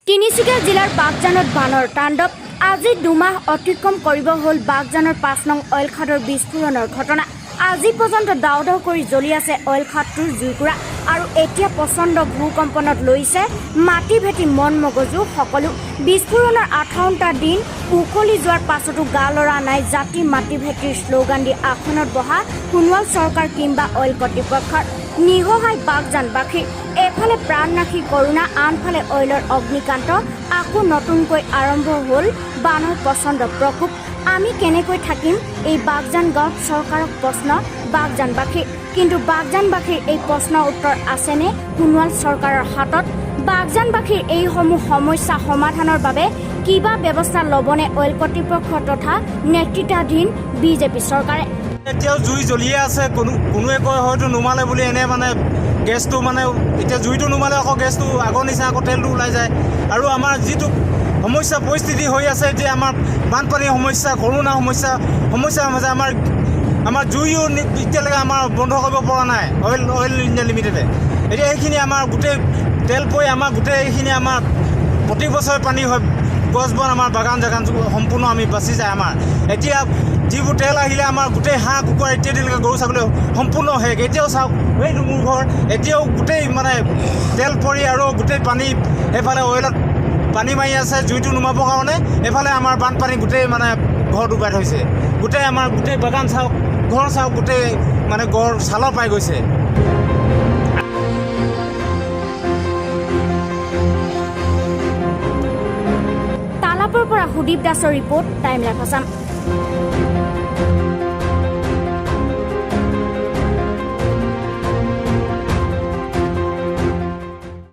তিনিচুকীয়া জিলাৰ বাগজানত বানৰ তাণ্ডৱ। আজি দুমাহ অতিক্ৰম কৰিব হ'ল বাগজানৰ ৫ নং অইল খাদৰ বিস্ফোৰণৰ ঘটনা। আজি পৰ্যন্ত দাও দাও কৰি জ্বলি আছে অইল খাদটোৰ জুইকুৰা আৰু এতিয়া প্ৰচণ্ড ভূকম্পনত লৈছে মাটি ভেটি মন মগজু সকলো। বিস্ফোৰণৰ ৫৮টা দিন উকলি যোৱাৰ পাছতো গা লৰা নাই জাতি মাটি ভেটিৰ শ্লোগান দি আসনত বহা সোণোৱাল চৰকাৰ কিংবা অইল কৰ্তৃপক্ষৰ। নিঃসহায় বাগজানবাসী, এফালে প্ৰাণনাশী কৰোণা, আনফালে অইলৰ অগ্নিকাণ্ড। আকৌ নতুনকৈ আৰম্ভ হ'ল বানৰ প্ৰচণ্ড প্ৰকোপ। আমি কেনেকৈ থাকিম এই বাগজান গাঁৱত চৰকাৰক প্ৰশ্ন বাগজানবাসী। কিন্তু বাগজানবাসীৰ এই প্ৰশ্নৰ উত্তৰ আছেনে সোণোৱাল চৰকাৰৰ হাতত? বাগজানবাসীৰ এইসমূহ সমস্যা সমাধানৰ বাবে কিবা ব্যৱস্থা ল'বনে অইল কৰ্তৃপক্ষ তথা নেতৃত্বাধীন বিজেপি চৰকাৰে? এতিয়াও জুই জ্বলিয়ে আছে। কোনোৱে কয় হয়তো নুমালে বুলি, এনে মানে গেছটো মানে এতিয়া জুইটো নুমালে আকৌ গেছটো আগৰ নিচিনা আকৌ তেলটো ওলাই যায়। আৰু আমাৰ যিটো সমস্যা পৰিস্থিতি হৈ আছে এতিয়া আমাৰ বানপানীৰ সমস্যা, কৰোণা সমস্যা মাজে আমাৰ জুইও এতিয়ালৈকে আমাৰ বন্ধ কৰিব পৰা নাই অইল ইণ্ডিয়া লিমিটেডে। এতিয়া এইখিনি আমাৰ গোটেই তেল পৰি আমাৰ গোটেই এইখিনি আমাৰ প্ৰতি বছৰে পানী হয়। গছ বন আমাৰ বাগান জাগান সম্পূৰ্ণ আমি বাচি যায়। আমাৰ এতিয়া যিবোৰ তেল আহিলে আমাৰ গোটেই হাঁহ কুকুৰা ইত্যাদিলৈকে গৰু ছাগলী সম্পূৰ্ণ শেষ। এতিয়াও চাওক সেইটো মোৰ ঘৰ, এতিয়াও গোটেই মানে তেল পৰি আৰু গোটেই পানী এইফালে অইলত পানী মাৰি আছে জুইটো নুমাবৰ কাৰণে। এইফালে আমাৰ বানপানী গোটেই মানে ঘৰ ডুবাই থৈছে। গোটেই আমাৰ গোটেই বাগান চাওক, ঘৰ চাওক, গোটেই মানে গড় ছালৰ পাই গৈছে। তালাপৰ পৰা সুদীপ দাসৰ ৰিপৰ্ট, টাইম লাইভ আছাম।